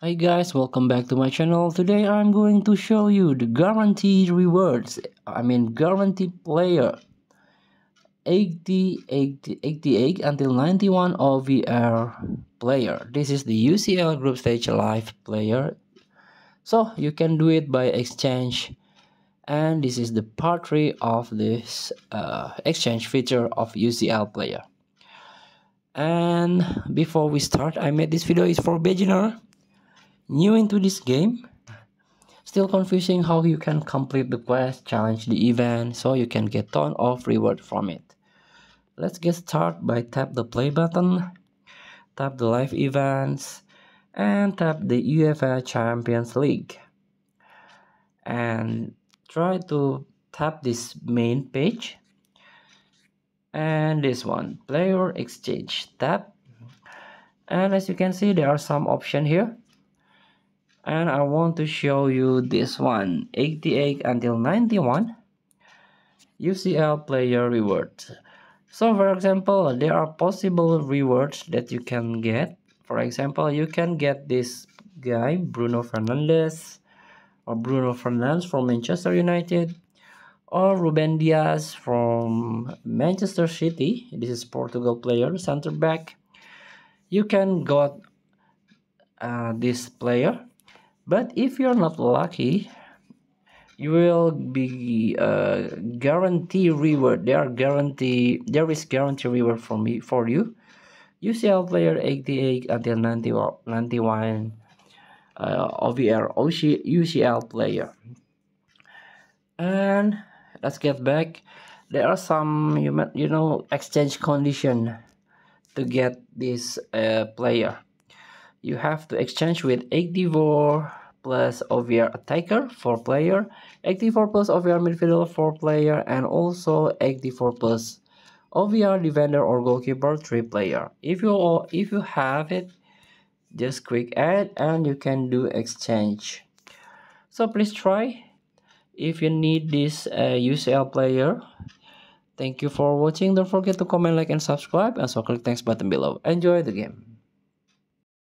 Hi guys, welcome back to my channel. Today I'm going to show you the guaranteed rewards. Guaranteed player 88 until 91 OVR player. This is the UCL group stage live player. So you can do it by exchange, and this is the part 3 of this exchange feature of UCL player. And before we start, I made this video is for beginner new into this game. Still confusing how you can complete the quest, challenge the event, so you can get ton of reward from it. Let's get started by tap the play button, tap the live events, and tap the UEFA Champions League. And try to tap this main page. And this one, player exchange, tap. And as you can see, there are some options here. And I want to show you this one, 88 until 91 UCL player rewards. So for example, there are possible rewards that you can get. For example, you can get this guy, Bruno Fernandes from Manchester United, or Ruben Dias from Manchester City. This is Portugal player, center back. You can got this player. But if you're not lucky, you will be guarantee reward. There is guarantee reward for you. UCL player 88 until 91 OVR UCL player. And let's get back. There are some exchange condition to get this player. You have to exchange with 84 plus OVR attacker 4 player, 84 plus OVR midfielder 4 player, and also 84 plus OVR defender or goalkeeper 3 player. If you have it, just click add and you can do exchange. So please try if you need this UCL player. Thank you for watching. Don't forget to comment, like, and subscribe, and so click thanks button below. Enjoy the game.